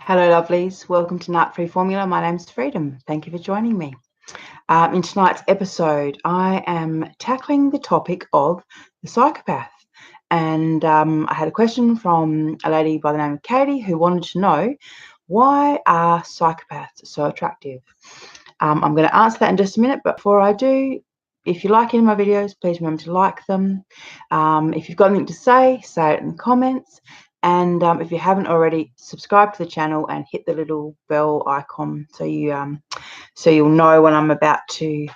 Hello, lovelies. Welcome to Narc Free Formula. My name's Freedom. Thank you for joining me. In tonight's episode, I am tackling the topic of the psychopath. And I had a question from a lady by the name of Katie who wanted to know, why are psychopaths so attractive? I'm going to answer that in just a minute, but before I do, if you like any of my videos, please remember to like them. If you've got anything to say it in the comments. And if you haven't already, subscribe to the channel and hit the little bell icon so you'll know when I'm about to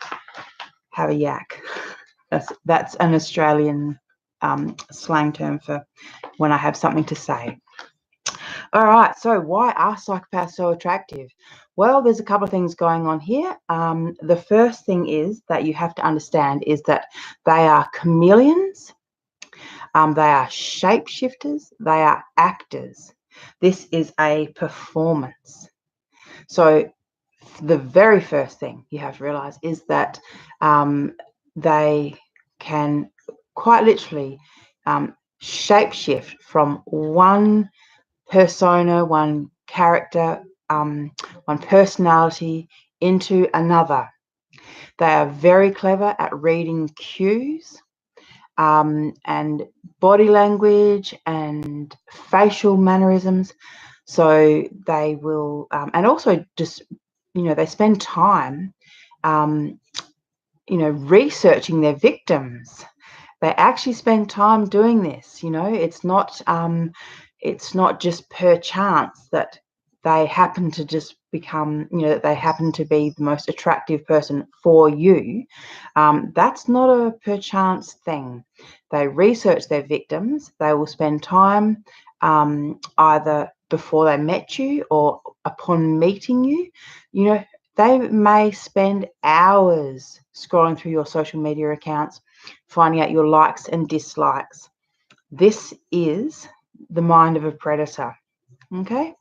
have a yak. That's an Australian slang term for when I have something to say. All right, so why are psychopaths so attractive? Well, there's a couple of things going on here. The first thing is that you have to understand is that they are chameleons. They are shapeshifters. They are actors. This is a performance. So the very first thing you have to realize is that they can quite literally shapeshift from one persona, one character, one personality into another. They are very clever at reading cues. And body language and facial mannerisms. So they will, and also just, they spend time, researching their victims. They actually spend time doing this. It's not just per chance that they happen to just become, that they happen to be the most attractive person for you. That's not a per chance thing. They research their victims. They will spend time either before they met you or upon meeting you. They may spend hours scrolling through your social media accounts, finding out your likes and dislikes. This is the mind of a predator. Okay?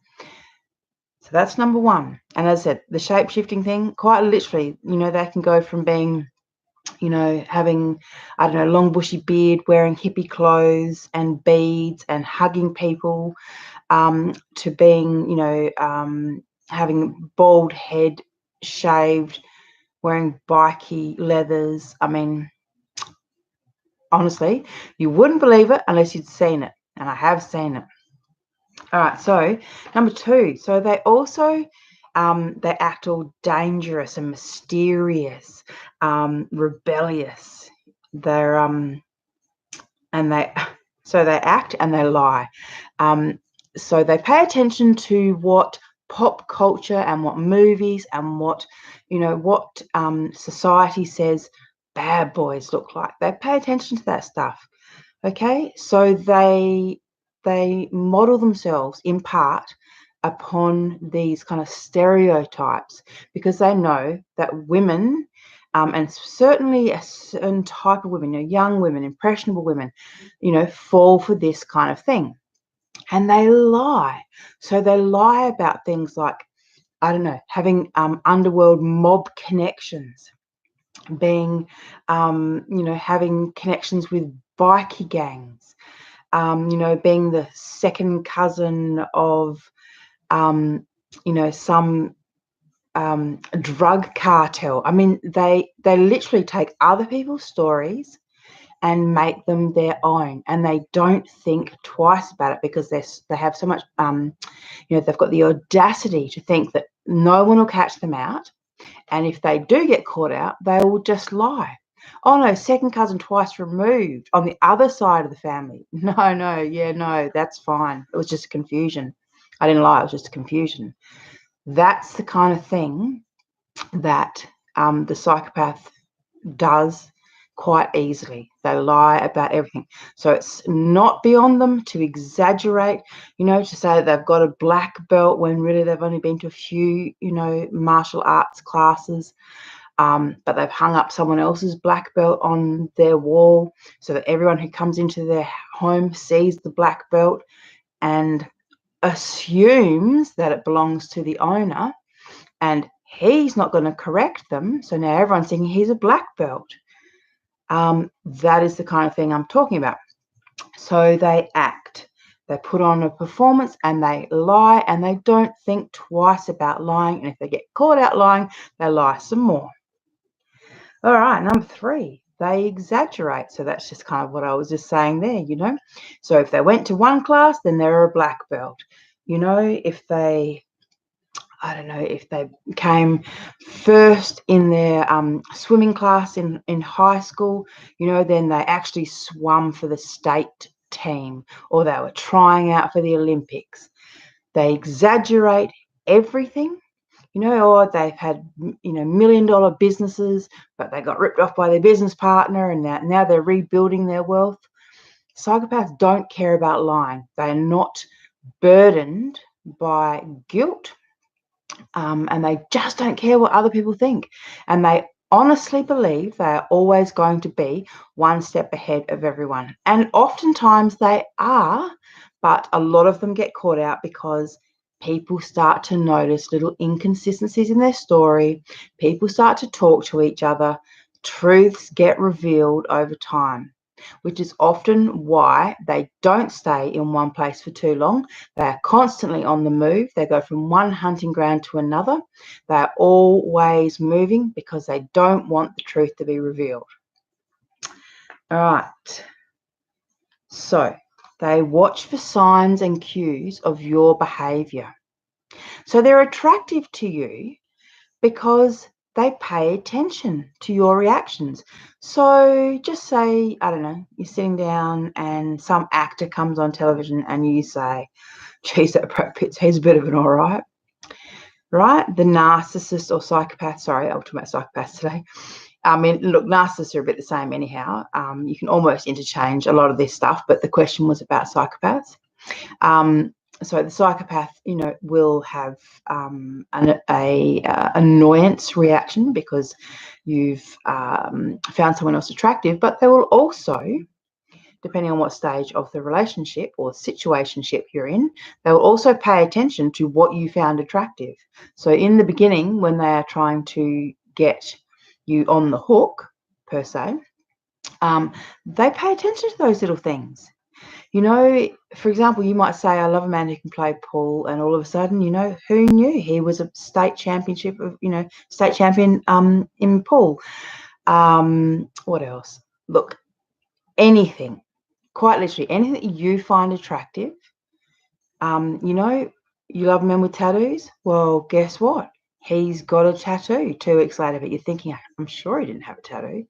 So that's number one. And as I said, the shape-shifting thing, quite literally, they can go from being, having, long bushy beard, wearing hippie clothes and beads and hugging people, to being, having bald head, shaved, wearing bikey leathers. I mean, honestly, you wouldn't believe it unless you'd seen it. And I have seen it. All right, so number two, so they also they act all dangerous and mysterious, rebellious. They're and they so they act and they lie. So they pay attention to what pop culture and what movies and what society says bad boys look like. They pay attention to that stuff. Okay, so they model themselves in part upon these kind of stereotypes because they know that women, and certainly a certain type of women, young women, impressionable women, fall for this kind of thing. And they lie. So they lie about things like, having underworld mob connections, being, having connections with bikie gangs, being the second cousin of, some drug cartel. I mean, they literally take other people's stories and make them their own, and they don't think twice about it because they have so much, they've got the audacity to think that no one will catch them out, and if they do get caught out, they will just lie. Oh no, second cousin twice removed on the other side of the family. No, that's fine. It was just a confusion. I didn't lie, it was just a confusion. That's the kind of thing that the psychopath does quite easily. They lie about everything. So it's not beyond them to exaggerate, to say that they've got a black belt when really they've only been to a few, martial arts classes. But they've hung up someone else's black belt on their wall so that everyone who comes into their home sees the black belt and assumes that it belongs to the owner, and he's not going to correct them. So now everyone's thinking he's a black belt. That is the kind of thing I'm talking about. So they act. They put on a performance and they lie, and they don't think twice about lying. And if they get caught out lying, they lie some more. All right, number 3, they exaggerate. So that's just kind of what I was just saying there, So if they went to one class, then they're a black belt. If they, I don't know, if they came first in their swimming class in high school, then they actually swam for the state team, or they were trying out for the Olympics. They exaggerate everything, or they've had, million-dollar businesses, but they got ripped off by their business partner, and now they're rebuilding their wealth. Psychopaths don't care about lying. They are not burdened by guilt, and they just don't care what other people think. And they honestly believe they are always going to be one step ahead of everyone. And oftentimes they are, but a lot of them get caught out because people start to notice little inconsistencies in their story. People start to talk to each other. Truths get revealed over time, which is often why they don't stay in one place for too long. They are constantly on the move. They go from one hunting ground to another. They are always moving because they don't want the truth to be revealed. All right. So they watch for signs and cues of your behavior. So they're attractive to you because they pay attention to your reactions. So just say, I don't know, you're sitting down and some actor comes on television and you say, geez, that Brad Pitt, he's a bit of an all right. Right? The narcissist or psychopath, sorry, I'll talk about psychopaths today. I mean, look, narcissists are a bit the same anyhow. You can almost interchange a lot of this stuff, but the question was about psychopaths. So the psychopath, will have an annoyance reaction because you've found someone else attractive, but they will also, depending on what stage of the relationship or situationship you're in, they will also pay attention to what you found attractive. So in the beginning, when they are trying to get you on the hook, per se, they pay attention to those little things. For example, you might say, I love a man who can play pool, and all of a sudden, who knew he was a state champion in pool. What else? Look, anything, quite literally, anything that you find attractive. You love men with tattoos. Well, guess what? He's got a tattoo 2 weeks later, but you're thinking, I'm sure he didn't have a tattoo.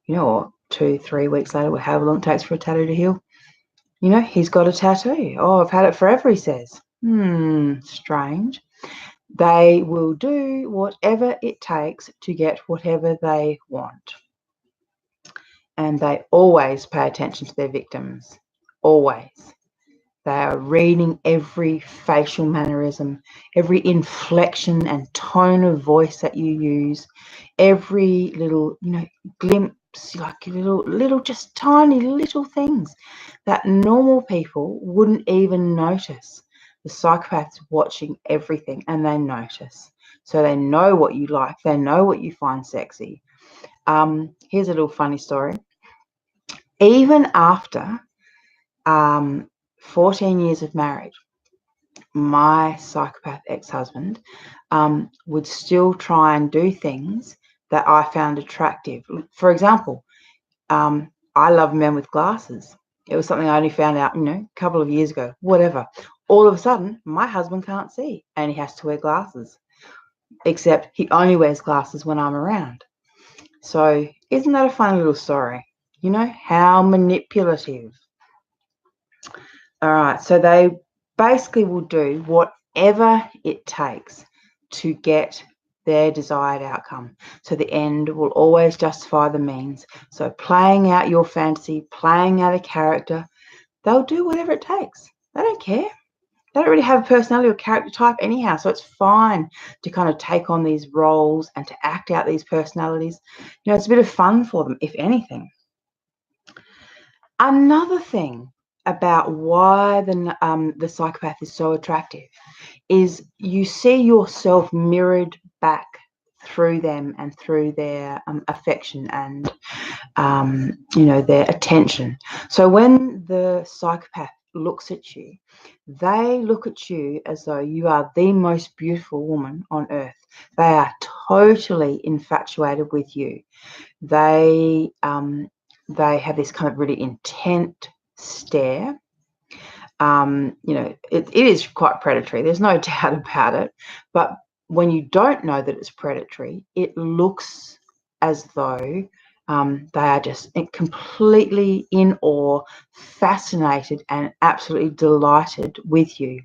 Or 2-3 weeks later, however long it takes for a tattoo to heal. He's got a tattoo. Oh, I've had it forever, he says. Strange. They will do whatever it takes to get whatever they want. And they always pay attention to their victims. Always. They are reading every facial mannerism, every inflection and tone of voice that you use, every little, glimpse, like little, just tiny little things that normal people wouldn't even notice. The psychopath's watching everything and they notice. So they know what you like. They know what you find sexy. Here's a little funny story. Even after 14 years of marriage, my psychopath ex-husband would still try and do things that I found attractive. For example, I love men with glasses. It was something I only found out, a couple of years ago, whatever. All of a sudden, my husband can't see and he has to wear glasses, except he only wears glasses when I'm around. So isn't that a fun little story? How manipulative. All right, so they basically will do whatever it takes to get their desired outcome. So the end will always justify the means. So playing out your fantasy, playing out a character, they'll do whatever it takes. They don't care. They don't really have a personality or character type anyhow, so it's fine to kind of take on these roles and to act out these personalities. It's a bit of fun for them, if anything. Another thing about why the psychopath is so attractive is you see yourself mirrored back through them and through their affection and their attention. So when the psychopath looks at you, they look at you as though you are the most beautiful woman on earth. They are totally infatuated with you. They have this kind of really intent stare. It is quite predatory. There's no doubt about it. But when you don't know that it's predatory, it looks as though they are just completely in awe, fascinated, and absolutely delighted with you.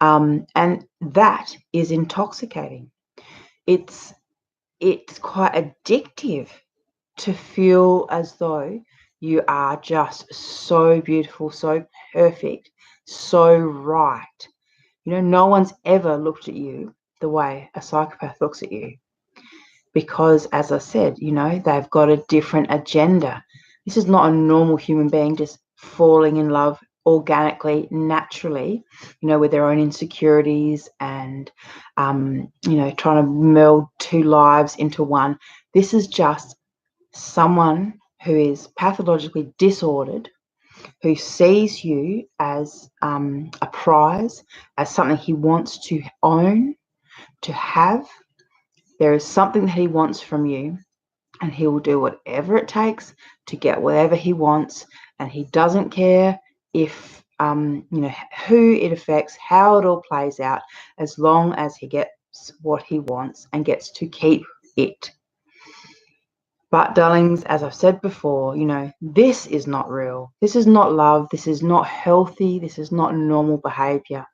And that is intoxicating. It's quite addictive to feel as though you are just so beautiful, so perfect, so right. No one's ever looked at you the way a psychopath looks at you. Because, as I said, they've got a different agenda. This is not a normal human being just falling in love organically, naturally, with their own insecurities and, trying to meld two lives into one. This is just someone who is pathologically disordered, who sees you as a prize, as something he wants to own, to have. There is something that he wants from you, and he will do whatever it takes to get whatever he wants, and he doesn't care if who it affects, how it all plays out, as long as he gets what he wants and gets to keep it. But darlings, as I've said before, this is not real. This is not love. This is not healthy. This is not normal behavior.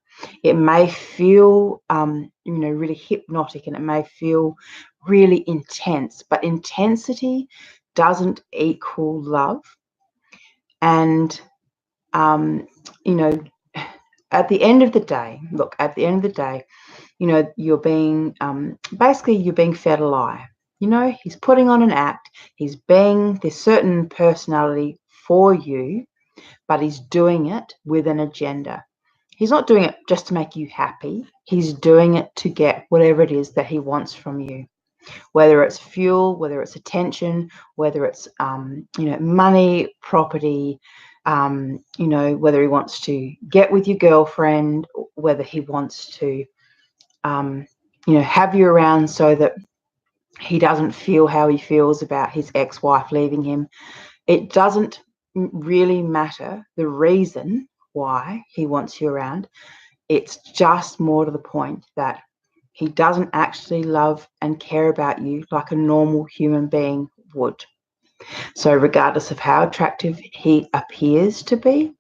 It may feel, really hypnotic, and it may feel really intense, but intensity doesn't equal love. And, at the end of the day, you're being, basically you're being fed a lie. He's putting on an act. He's being this certain personality for you, but he's doing it with an agenda. He's not doing it just to make you happy. He's doing it to get whatever it is that he wants from you, whether it's fuel, whether it's attention, whether it's, money, property, whether he wants to get with your girlfriend, whether he wants to, have you around so that he doesn't feel how he feels about his ex-wife leaving him. It doesn't really matter the reason why he wants you around. It's just more to the point that he doesn't actually love and care about you like a normal human being would. So regardless of how attractive he appears to be,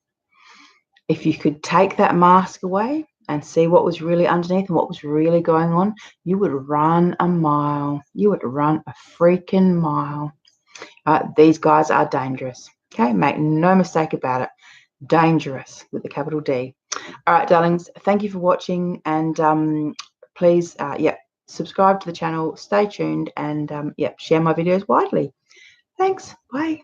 if you could take that mask away and see what was really underneath and what was really going on, you would run a mile. You would run a freaking mile. These guys are dangerous. Okay, make no mistake about it. Dangerous with a capital D. All right, darlings, thank you for watching, and please, subscribe to the channel, stay tuned, and share my videos widely. Thanks. Bye.